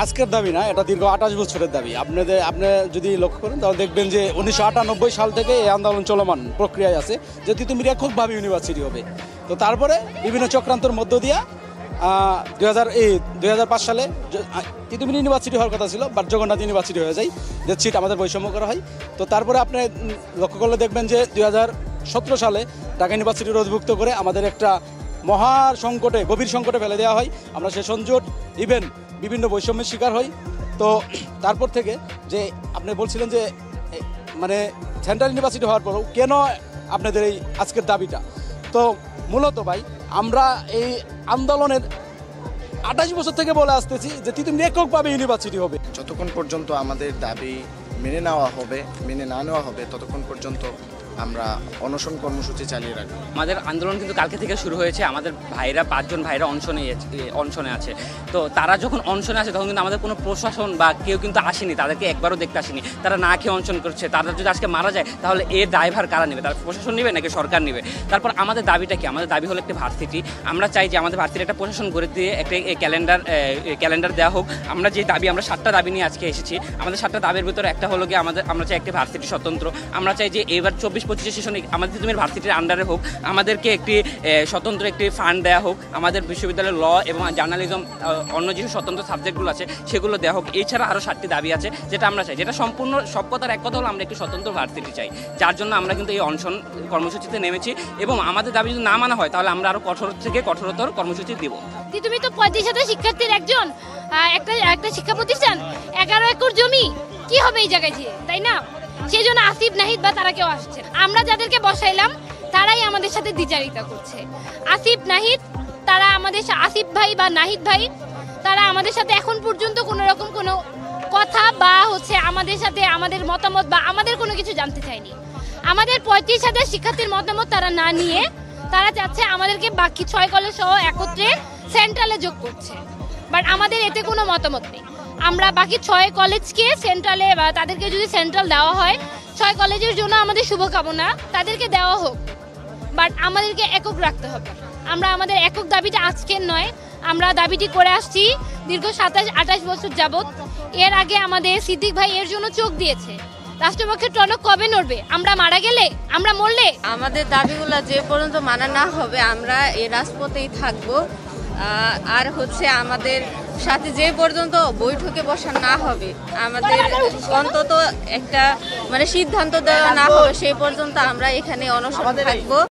আজকের দাবি না, এটা দীর্ঘ 28 বছরের দাবি। আপনি যদি লক্ষ্য করেন তাহলে দেখবেন যে 1998 সাল থেকে এই আন্দোলন চলমান প্রক্রিয়ায় আছে যে তিতুমির এককভাবে ইউনিভার্সিটি হবে। তো তারপরে বিভিন্ন চক্রান্তের মধ্য দিয়া 2005 সালে তিতুমির ইউনিভার্সিটি হওয়ার কথা ছিল, বাট জগন্নাথ ইউনিভার্সিটি হয়ে যায়, যে সিট আমাদের বৈষম্য করা হয়। তো তারপরে আপনি লক্ষ্য করলে দেখবেন যে 2017 সালে ঢাকা ইউনিভার্সিটির অধিভুক্ত করে আমাদের একটা মহা সংকটে, গভীর সংকটে ফেলে দেওয়া হয়। আমরা সে সংকট ইভেন বিভিন্ন বৈষম্যের শিকার হই। তো তারপর থেকে যে আপনি বলছিলেন যে মানে সেন্ট্রাল ইউনিভার্সিটি হওয়ার পরও কেন আপনাদের এই আজকের দাবিটা, তো মূলত ভাই আমরা এই আন্দোলনের 28 বছর থেকে বলে আসতেছি যে তিতুমির এককভাবে ইউনিভার্সিটি হবে। যতক্ষণ পর্যন্ত আমাদের দাবি মেনে না নেওয়া হবে ততক্ষণ পর্যন্ত আমরা অনশন কর্মসূচি চালিয়ে রাখবো। আমাদের আন্দোলন কিন্তু কালকে থেকে শুরু হয়েছে। আমাদের ভাইরা 5 জন ভাইরা অনশনে আছে। তো তারা যখন অনশনে আছে তখন কিন্তু আমাদের কোনো প্রশাসন বা কেউ কিন্তু আসেনি, তাদেরকে একবারও দেখতে আসেনি। তারা না খেয়ে অনশন করছে। তারা যদি আজকে মারা যায় তাহলে এর দায়ভার কারা নেবে? তারা প্রশাসন নেবে নাকি সরকার নেবে? তারপর আমাদের দাবিটা কি? আমাদের দাবি হলো একটা ভার্সিটি। আমরা চাই যে আমাদের ভার্সিটি একটা প্রশাসন করে দিয়ে একটা ক্যালেন্ডার দেওয়া হোক। আমরা যে দাবি, আমরা 7টা দাবি নিয়ে আজকে এসেছি। আমাদের 7টা দাবির ভিতরে একটা হলো গিয়ে আমরা চাই একটা ভার্সিটি স্বতন্ত্র। আমরা চাই যে এবার 24-25 সেশনে আমাদের তিতুমির ভার্সিটির আন্ডারে হোক, আমাদেরকে একটি স্বতন্ত্র একটি ফান্ড দেওয়া হোক। আমাদের বিশ্ববিদ্যালয়ের ল এবং জার্নালিজম অন্য যে স্বতন্ত্র সাবজেক্টগুলো আছে সেগুলো দেওয়া হোক। এছাড়া আরও 7টি দাবি আছে যেটা আমরা চাই, যেটা সম্পূর্ণ সব কথার এক কথা হলো আমরা একটি স্বতন্ত্র ভার্সিটি চাই। যার জন্য আমরা কিন্তু এই অনশন কর্মসূচিতে নেমেছি এবং আমাদের দাবি যদি না মানা হয় তাহলে আমরা আরও কঠোর থেকে কঠোরতর কর্মসূচি দেব। তিতুমির তো 35,000 শিক্ষার্থীর একজন, একটা শিক্ষা প্রতিষ্ঠান, 11 একর জমি, কি হবে এই জায়গায় যেয়ে, তাই না? সেই জন্য আসিফ নাহিদ বা তারা কেউ আসছে। আমরা যাদেরকে বসাইলাম তারাই আমাদের সাথে দ্বিচারিতা করছে। আসিফ নাহিদ, তারা আমাদের আসিফ ভাই বা নাহিদ ভাই, তারা আমাদের সাথে এখন পর্যন্ত কোনো রকম কোনো কথা বা আমাদের সাথে আমাদের মতামত বা আমাদের কোনো কিছু জানতে চায়নি। আমাদের 35,000 শিক্ষার্থীর মতামত তারা না নিয়ে তারা চাচ্ছে আমাদেরকে বাকি 6 কলেজ সহ একত্রে সেন্ট্রালে যোগ করছে। বাট আমাদের এতে কোনো মতামত নেই। আমরা বাকি 6 কলেজকে সেন্ট্রালে বা তাদেরকে যদি সেন্ট্রাল দেওয়া হয়, 6 কলেজের জন্য আমাদের শুভকামনা, তাদেরকে দেওয়া হোক। বাট আমাদেরকে একক রাখতে হবে। আমরা আমাদের একক দাবিটা আজকের নয়, আমরা দাবিটি করে আসছি দীর্ঘ 27-28 বছর যাবত। এর আগে আমাদের সিদ্দিক ভাই এর জন্য চোখ দিয়েছে। রাষ্ট্রপক্ষের টনক কবে নড়বে? আমরা মারা গেলে, আমরা মরলে? আমাদের দাবিগুলো যে পর্যন্ত মানা না হবে আমরা এই রাজপথেই থাকবো। আর আমাদের সাথে যে পর্যন্ত বৈঠকে বসা না হবে, আমাদের অন্তত একটা সিদ্ধান্ত দেওয়া না হবে, সেই পর্যন্ত আমরা এখানে অনশন থাকবো।